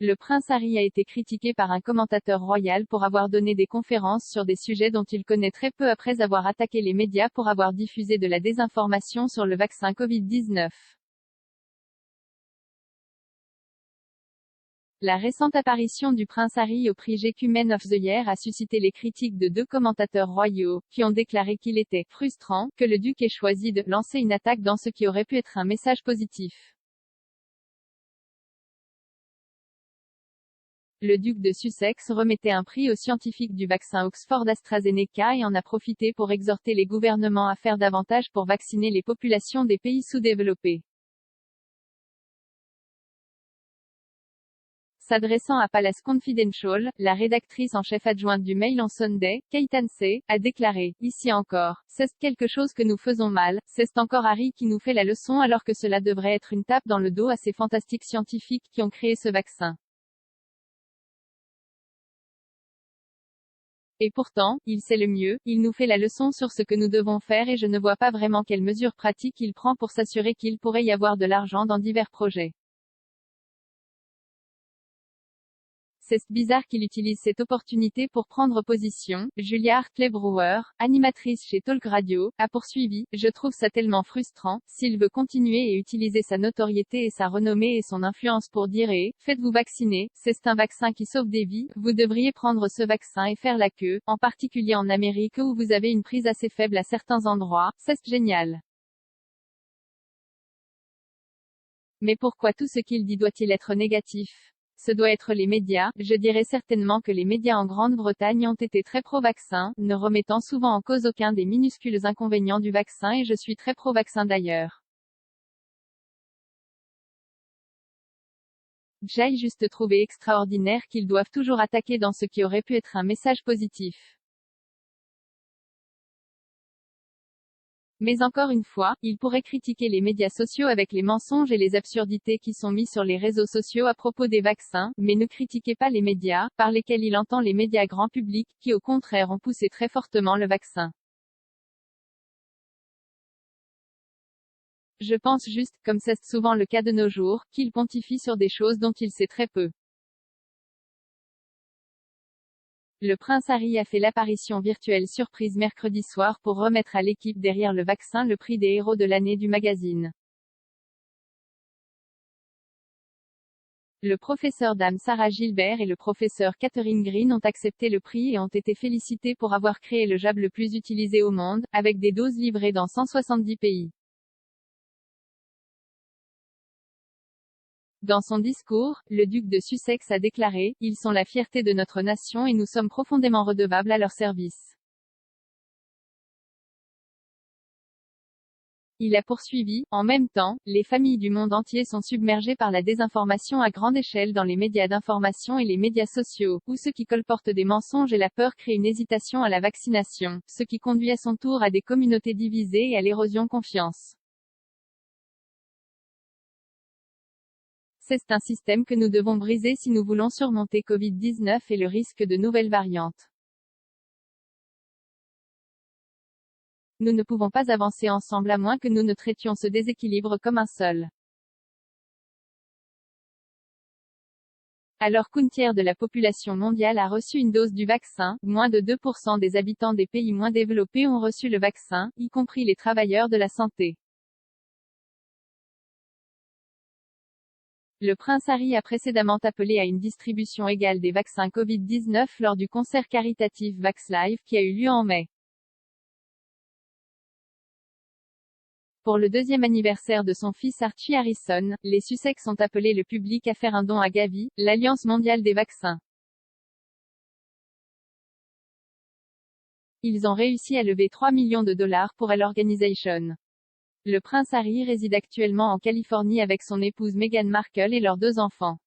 Le prince Harry a été critiqué par un commentateur royal pour avoir donné des conférences sur des sujets dont il connaît très peu après avoir attaqué les médias pour avoir diffusé de la désinformation sur le vaccin Covid-19. La récente apparition du prince Harry au prix GQ Men of the Year a suscité les critiques de 2 commentateurs royaux, qui ont déclaré qu'il était « frustrant » que le duc ait choisi de « lancer une attaque dans ce qui aurait pu être un message positif ». Le duc de Sussex remettait un prix aux scientifiques du vaccin Oxford AstraZeneca et en a profité pour exhorter les gouvernements à faire davantage pour vacciner les populations des pays sous-développés. S'adressant à Palace Confidential, la rédactrice en chef adjointe du Mail on Sunday, Kate Ansey, a déclaré « Ici encore, c'est quelque chose que nous faisons mal, c'est encore Harry qui nous fait la leçon alors que cela devrait être une tape dans le dos à ces fantastiques scientifiques qui ont créé ce vaccin. Et pourtant, il sait le mieux, il nous fait la leçon sur ce que nous devons faire et je ne vois pas vraiment quelles mesures pratiques il prend pour s'assurer qu'il pourrait y avoir de l'argent dans divers projets. C'est bizarre qu'il utilise cette opportunité pour prendre position. » Julia Hartley-Brewer, animatrice chez Talk Radio, a poursuivi « Je trouve ça tellement frustrant, s'il veut continuer et utiliser sa notoriété et sa renommée et son influence pour dire faites-vous vacciner, c'est un vaccin qui sauve des vies, vous devriez prendre ce vaccin et faire la queue, en particulier en Amérique où vous avez une prise assez faible à certains endroits, c'est génial. Mais pourquoi tout ce qu'il dit doit-il être négatif ? Ce doit être les médias, je dirais certainement que les médias en Grande-Bretagne ont été très pro-vaccin, ne remettant souvent en cause aucun des minuscules inconvénients du vaccin et je suis très pro-vaccin d'ailleurs. J'ai juste trouvé extraordinaire qu'ils doivent toujours attaquer dans ce qui aurait pu être un message positif. Mais encore une fois, il pourrait critiquer les médias sociaux avec les mensonges et les absurdités qui sont mis sur les réseaux sociaux à propos des vaccins, mais ne critiquez pas les médias, par lesquels il entend les médias grand public, qui au contraire ont poussé très fortement le vaccin. Je pense juste, comme c'est souvent le cas de nos jours, qu'il pontifie sur des choses dont il sait très peu. Le prince Harry a fait l'apparition virtuelle surprise mercredi soir pour remettre à l'équipe derrière le vaccin le prix des héros de l'année du magazine. Le professeur Dame Sarah Gilbert et le professeur Catherine Green ont accepté le prix et ont été félicités pour avoir créé le jab le plus utilisé au monde, avec des doses livrées dans 170 pays. Dans son discours, le duc de Sussex a déclaré « Ils sont la fierté de notre nation et nous sommes profondément redevables à leur service. » Il a poursuivi « En même temps, les familles du monde entier sont submergées par la désinformation à grande échelle dans les médias d'information et les médias sociaux, où ceux qui colportent des mensonges et la peur créent une hésitation à la vaccination, ce qui conduit à son tour à des communautés divisées et à l'érosion de confiance. C'est un système que nous devons briser si nous voulons surmonter Covid-19 et le risque de nouvelles variantes. Nous ne pouvons pas avancer ensemble à moins que nous ne traitions ce déséquilibre comme un seul. Alors qu'un tiers de la population mondiale a reçu une dose du vaccin, moins de 2% des habitants des pays moins développés ont reçu le vaccin, y compris les travailleurs de la santé. Le prince Harry a précédemment appelé à une distribution égale des vaccins Covid-19 lors du concert caritatif VaxLive qui a eu lieu en mai. Pour le 2e anniversaire de son fils Archie Harrison, les Sussex ont appelé le public à faire un don à Gavi, l'Alliance mondiale des vaccins. Ils ont réussi à lever 3 millions de dollars pour l'organisation. Le prince Harry réside actuellement en Californie avec son épouse Meghan Markle et leurs 2 enfants.